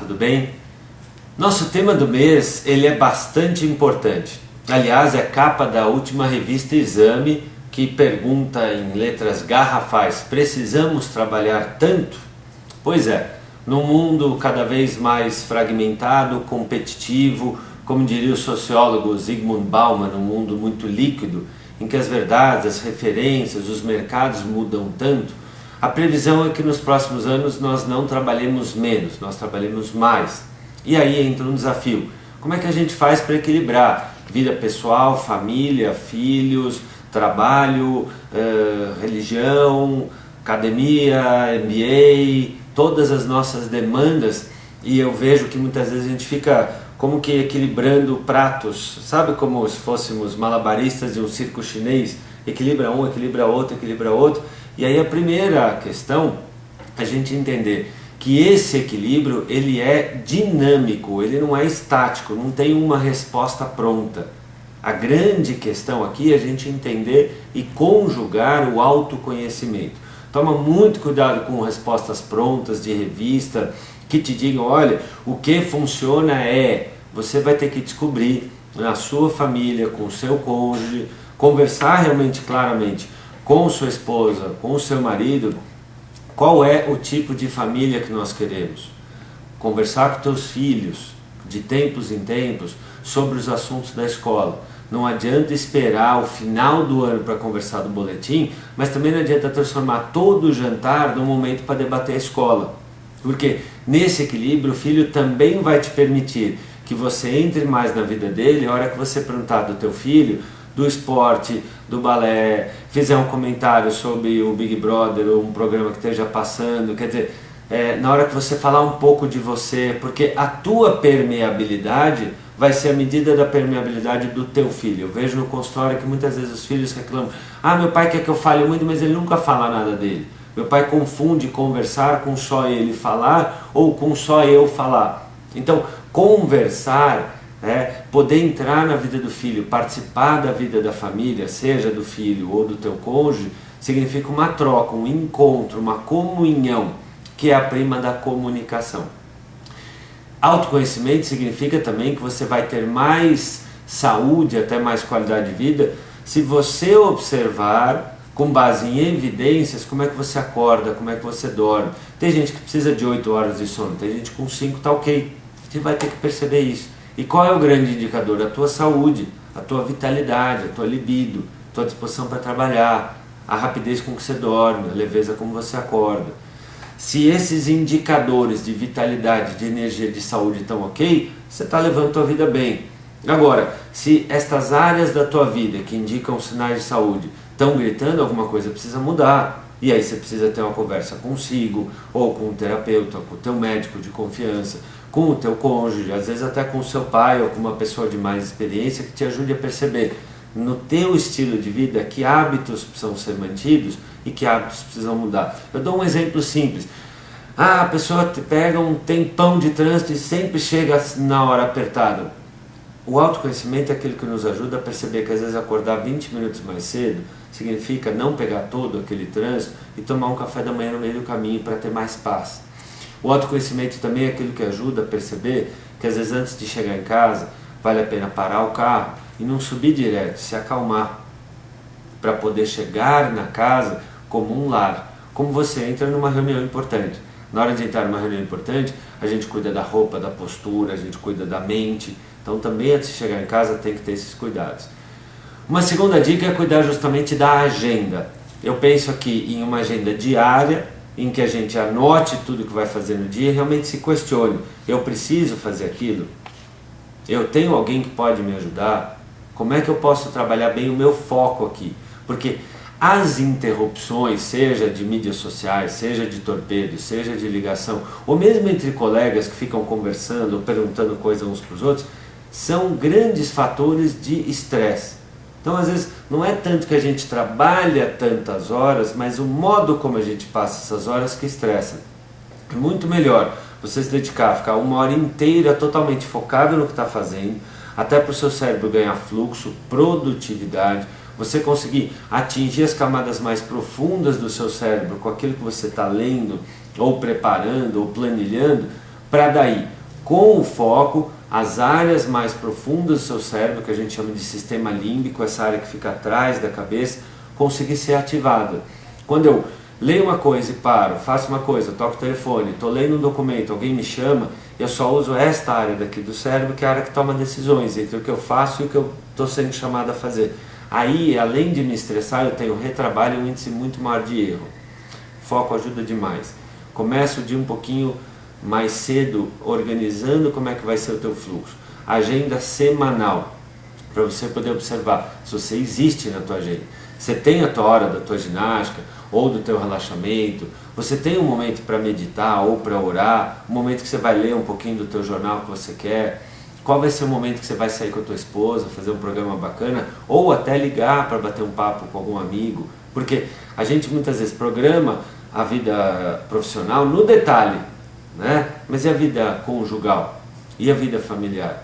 tudo bem? Nosso tema do mês ele é bastante importante. Aliás, é a capa da última revista Exame que pergunta em letras garrafais: precisamos trabalhar tanto? Pois é, num mundo cada vez mais fragmentado, competitivo, como diria o sociólogo Zygmunt Bauman, um mundo muito líquido, em que as verdades, as referências, os mercados mudam tanto, a previsão é que nos próximos anos nós não trabalhemos menos, nós trabalhemos mais. E aí entra um desafio. Como é que a gente faz para equilibrar vida pessoal, família, filhos, trabalho, religião, academia, MBA, todas as nossas demandas? E eu vejo que muitas vezes a gente fica como que equilibrando pratos, sabe, como se fôssemos malabaristas de um circo chinês, equilibra um, equilibra outro, equilibra outro. E aí a primeira questão é a gente entender que esse equilíbrio ele é dinâmico, ele não é estático, não tem uma resposta pronta. A grande questão aqui é a gente entender e conjugar o autoconhecimento. Toma muito cuidado com respostas prontas de revista que te digam: olha, o que funciona você vai ter que descobrir na sua família, com o seu cônjuge, conversar realmente claramente com sua esposa, com o seu marido, qual é o tipo de família que nós queremos. Conversar com teus filhos, de tempos em tempos, sobre os assuntos da escola. Não adianta esperar o final do ano para conversar do boletim, mas também não adianta transformar todo o jantar num momento para debater a escola. Porque nesse equilíbrio o filho também vai te permitir que você entre mais na vida dele. A hora que você perguntar do teu filho, do esporte, do balé, fizer um comentário sobre o Big Brother ou um programa que esteja passando, quer dizer, na hora que você falar um pouco de você, porque a tua permeabilidade vai ser a medida da permeabilidade do teu filho. Eu vejo no consultório que muitas vezes os filhos reclamam: meu pai quer que eu fale muito, mas ele nunca fala nada dele. Meu pai confunde conversar com só ele falar ou com só eu falar. Então, conversar, poder entrar na vida do filho, participar da vida da família, seja do filho ou do teu cônjuge, significa uma troca, um encontro, uma comunhão, que é a prima da comunicação. Autoconhecimento significa também que você vai ter mais saúde, até mais qualidade de vida, se você observar, com base em evidências, como é que você acorda, como é que você dorme. Tem gente que precisa de 8 horas de sono, tem gente com 5 está ok. Você vai ter que perceber isso. E qual é o grande indicador? A tua saúde, a tua vitalidade, a tua libido, a tua disposição para trabalhar, a rapidez com que você dorme, a leveza como você acorda. Se esses indicadores de vitalidade, de energia, de saúde estão ok, você está levando a tua vida bem. Agora, se estas áreas da tua vida que indicam sinais de saúde estão gritando, alguma coisa precisa mudar. E aí você precisa ter uma conversa consigo, ou com um terapeuta, com o teu médico de confiança, com o teu cônjuge, às vezes até com o seu pai ou com uma pessoa de mais experiência que te ajude a perceber no teu estilo de vida que hábitos precisam ser mantidos e que hábitos precisam mudar. Eu dou um exemplo simples. A pessoa pega um tempão de trânsito e sempre chega na hora apertada. O autoconhecimento é aquilo que nos ajuda a perceber que às vezes acordar 20 minutos mais cedo significa não pegar todo aquele trânsito e tomar um café da manhã no meio do caminho para ter mais paz. O autoconhecimento também é aquilo que ajuda a perceber que às vezes antes de chegar em casa vale a pena parar o carro e não subir direto, se acalmar, para poder chegar na casa como um lar, como você entra numa reunião importante. Na hora de entrar numa reunião importante, a gente cuida da roupa, da postura, a gente cuida da mente. Então também antes de chegar em casa tem que ter esses cuidados. Uma segunda dica é cuidar justamente da agenda. Eu penso aqui em uma agenda diária, em que a gente anote tudo que vai fazer no dia e realmente se questione: eu preciso fazer aquilo? Eu tenho alguém que pode me ajudar? Como é que eu posso trabalhar bem o meu foco aqui? Porque as interrupções, seja de mídias sociais, seja de torpedo, seja de ligação, ou mesmo entre colegas que ficam conversando ou perguntando coisas uns para os outros, são grandes fatores de estresse. Então, às vezes, não é tanto que a gente trabalha tantas horas, mas o modo como a gente passa essas horas que estressa. É muito melhor você se dedicar a ficar uma hora inteira totalmente focado no que está fazendo, até para o seu cérebro ganhar fluxo, produtividade, você conseguir atingir as camadas mais profundas do seu cérebro com aquilo que você está lendo, ou preparando, ou planilhando, para daí, com o foco, as áreas mais profundas do seu cérebro, que a gente chama de sistema límbico, essa área que fica atrás da cabeça, conseguir ser ativada. Quando eu leio uma coisa e paro, faço uma coisa, toco o telefone, estou lendo um documento, alguém me chama, eu só uso esta área daqui do cérebro, que é a área que toma decisões entre o que eu faço e o que eu estou sendo chamado a fazer. Aí, além de me estressar, eu tenho retrabalho e um índice muito maior de erro. Foco ajuda demais. Começa o dia um pouquinho mais cedo, organizando como é que vai ser o teu fluxo. Agenda semanal, para você poder observar se você existe na tua agenda. Você tem a tua hora da tua ginástica, ou do teu relaxamento, você tem um momento para meditar ou para orar, um momento que você vai ler um pouquinho do teu jornal que você quer, qual vai ser o momento que você vai sair com a tua esposa, fazer um programa bacana, ou até ligar para bater um papo com algum amigo, porque a gente muitas vezes programa a vida profissional no detalhe, né? Mas e a vida conjugal? E a vida familiar?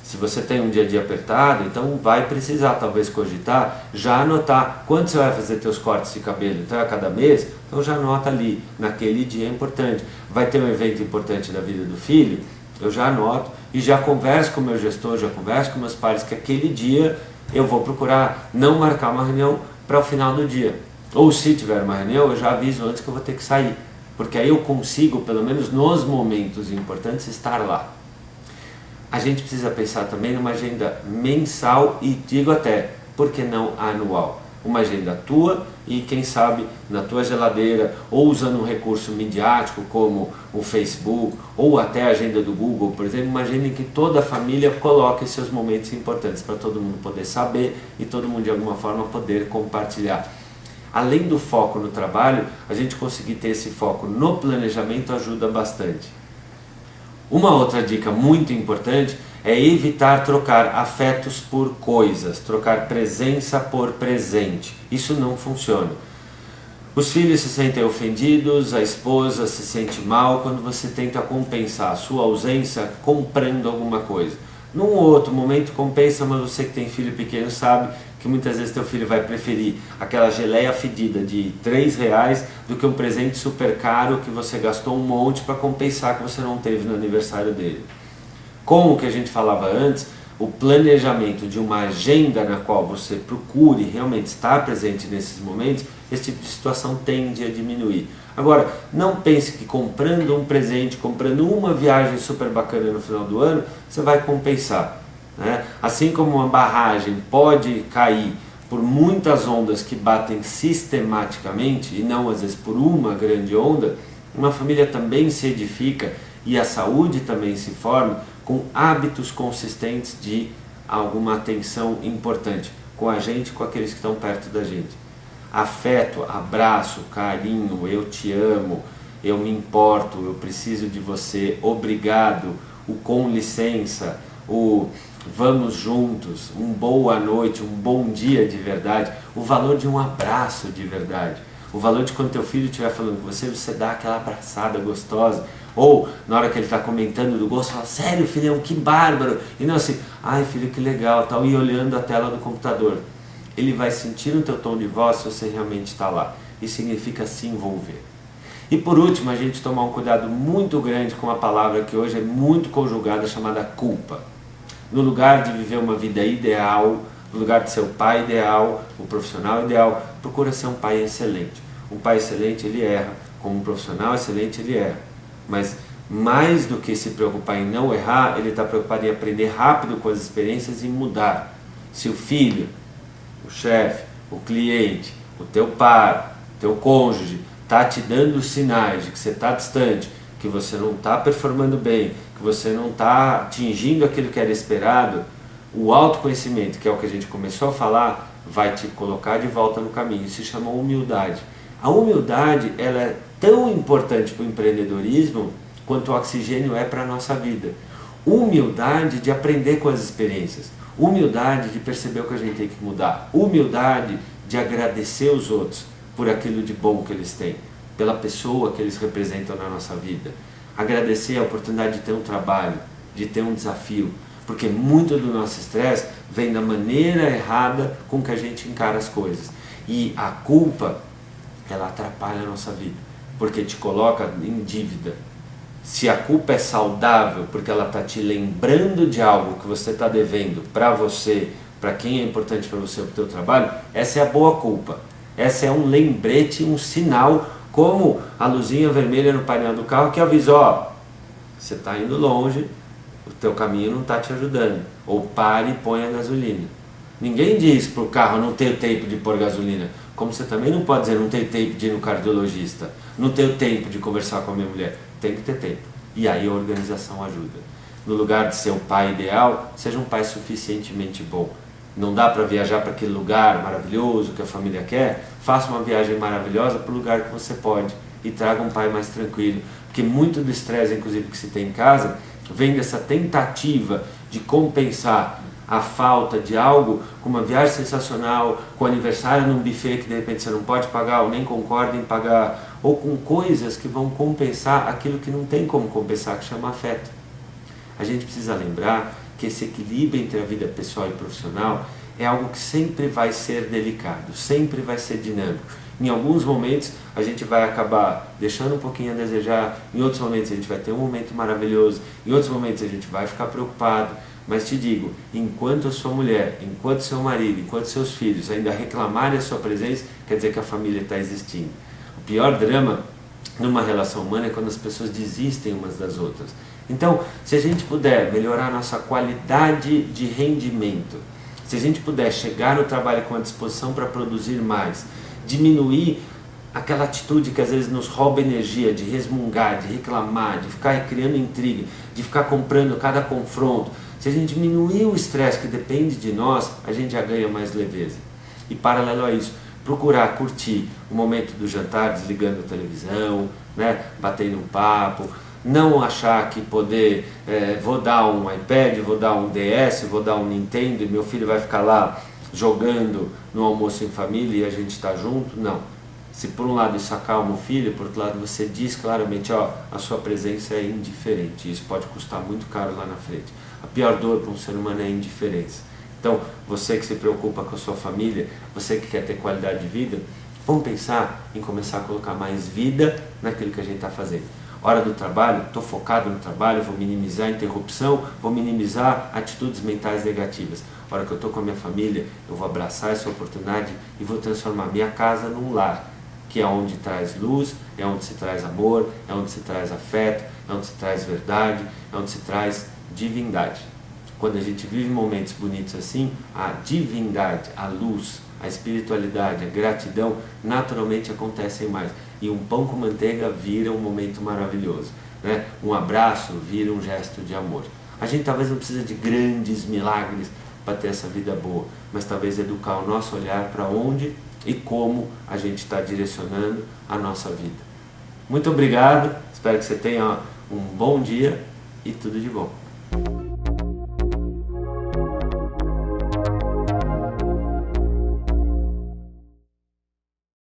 Se você tem um dia a dia apertado, então vai precisar talvez cogitar, já anotar quando você vai fazer teus cortes de cabelo, então é a cada mês, então já anota ali, naquele dia é importante. Vai ter um evento importante da vida do filho, eu já anoto e já converso com o meu gestor, já converso com meus pais que aquele dia eu vou procurar não marcar uma reunião para o final do dia. Ou se tiver uma reunião, eu já aviso antes que eu vou ter que sair, porque aí eu consigo, pelo menos nos momentos importantes, estar lá. A gente precisa pensar também numa agenda mensal e digo até, por que não anual? Uma agenda tua e quem sabe na tua geladeira ou usando um recurso midiático como o Facebook ou até a agenda do Google, por exemplo, uma agenda em que toda a família coloque seus momentos importantes para todo mundo poder saber e todo mundo de alguma forma poder compartilhar. Além do foco no trabalho, a gente conseguir ter esse foco no planejamento ajuda bastante. Uma outra dica muito importante é evitar trocar afetos por coisas, trocar presença por presente. Isso não funciona. Os filhos se sentem ofendidos, a esposa se sente mal quando você tenta compensar a sua ausência comprando alguma coisa. Num outro momento compensa, mas você que tem filho pequeno sabe que muitas vezes teu filho vai preferir aquela geleia fedida de R$3 do que um presente super caro que você gastou um monte para compensar que você não teve no aniversário dele. Com o que a gente falava antes, o planejamento de uma agenda na qual você procure realmente estar presente nesses momentos, esse tipo de situação tende a diminuir. Agora, não pense que comprando um presente, comprando uma viagem super bacana no final do ano, você vai compensar. Né? Assim como uma barragem pode cair por muitas ondas que batem sistematicamente, e não às vezes por uma grande onda, uma família também se edifica e a saúde também se forma com hábitos consistentes de alguma atenção importante com a gente, com aqueles que estão perto da gente. Afeto, abraço, carinho, eu te amo, eu me importo, eu preciso de você, obrigado, o com licença, o vamos juntos, um boa noite, um bom dia de verdade, o valor de um abraço de verdade, o valor de quando teu filho estiver falando com você, você dá aquela abraçada gostosa, ou na hora que ele está comentando do gosto, fala, sério filhão, que bárbaro, e não assim, ai filho que legal, tal, e olhando a tela do computador. Ele vai sentir o teu tom de voz se você realmente está lá. Isso significa se envolver. E por último, a gente tomar um cuidado muito grande com uma palavra que hoje é muito conjugada, chamada culpa. No lugar de viver uma vida ideal, no lugar de ser o pai ideal, o profissional ideal, procura ser um pai excelente. Um pai excelente, ele erra. Como um profissional excelente, ele erra. Mas mais do que se preocupar em não errar, ele está preocupado em aprender rápido com as experiências e mudar. Se o filho, o chefe, o cliente, o teu par, o teu cônjuge está te dando sinais de que você está distante, que você não está performando bem, que você não está atingindo aquilo que era esperado, o autoconhecimento, que é o que a gente começou a falar, vai te colocar de volta no caminho. Isso se chama humildade. A humildade, ela é tão importante para o empreendedorismo quanto o oxigênio é para a nossa vida. Humildade de aprender com as experiências. Humildade de perceber o que a gente tem que mudar. Humildade de agradecer os outros por aquilo de bom que eles têm, pela pessoa que eles representam na nossa vida. Agradecer a oportunidade de ter um trabalho, de ter um desafio, porque muito do nosso estresse vem da maneira errada com que a gente encara as coisas. E a culpa, ela atrapalha a nossa vida, porque te coloca em dívida. Se a culpa é saudável porque ela está te lembrando de algo que você está devendo para você, para quem é importante para você, para o teu trabalho, essa é a boa culpa. Essa é um lembrete, um sinal, como a luzinha vermelha no painel do carro que avisa, ó, você está indo longe, o teu caminho não está te ajudando. Ou pare e põe a gasolina. Ninguém diz para o carro não tenho tempo de pôr gasolina. Como você também não pode dizer não tenho tempo de ir no cardiologista, não tenho tempo de conversar com a minha mulher. Tem que ter tempo. E aí a organização ajuda. No lugar de ser o pai ideal, seja um pai suficientemente bom. Não dá para viajar para aquele lugar maravilhoso que a família quer? Faça uma viagem maravilhosa para o lugar que você pode e traga um pai mais tranquilo. Porque muito do estresse, inclusive, que se tem em casa, vem dessa tentativa de compensar a falta de algo com uma viagem sensacional, com aniversário num buffet que de repente você não pode pagar ou nem concorda em pagar, ou com coisas que vão compensar aquilo que não tem como compensar, que chama afeto. A gente precisa lembrar que esse equilíbrio entre a vida pessoal e profissional é algo que sempre vai ser delicado, sempre vai ser dinâmico. Em alguns momentos a gente vai acabar deixando um pouquinho a desejar, em outros momentos a gente vai ter um momento maravilhoso, em outros momentos a gente vai ficar preocupado. Mas te digo, enquanto a sua mulher, enquanto seu marido, enquanto seus filhos ainda reclamarem a sua presença, quer dizer que a família está existindo. O pior drama numa relação humana é quando as pessoas desistem umas das outras. Então, se a gente puder melhorar a nossa qualidade de rendimento, se a gente puder chegar no trabalho com a disposição para produzir mais, diminuir aquela atitude que às vezes nos rouba energia, de resmungar, de reclamar, de ficar criando intriga, de ficar comprando cada confronto, se a gente diminuir o estresse que depende de nós, a gente já ganha mais leveza. E paralelo a isso, procurar curtir o momento do jantar, desligando a televisão, né, batendo um papo, não achar que poder, vou dar um iPad, vou dar um DS, vou dar um Nintendo e meu filho vai ficar lá jogando no almoço em família e a gente está junto, não. Se por um lado isso acalma o filho, por outro lado você diz claramente, ó, a sua presença é indiferente, isso pode custar muito caro lá na frente. A pior dor para um ser humano é a indiferença. Então, você que se preocupa com a sua família, você que quer ter qualidade de vida, vamos pensar em começar a colocar mais vida naquilo que a gente está fazendo. Hora do trabalho, estou focado no trabalho, vou minimizar a interrupção, vou minimizar atitudes mentais negativas. Hora que eu estou com a minha família, eu vou abraçar essa oportunidade e vou transformar minha casa num lar, que é onde traz luz, é onde se traz amor, é onde se traz afeto, é onde se traz verdade, é onde se traz divindade. Quando a gente vive momentos bonitos assim, a divindade, a luz, a espiritualidade, a gratidão naturalmente acontecem mais. E um pão com manteiga vira um momento maravilhoso, né? Um abraço vira um gesto de amor. A gente talvez não precisa de grandes milagres para ter essa vida boa, mas talvez educar o nosso olhar para onde e como a gente está direcionando a nossa vida. Muito obrigado, espero que você tenha um bom dia e tudo de bom.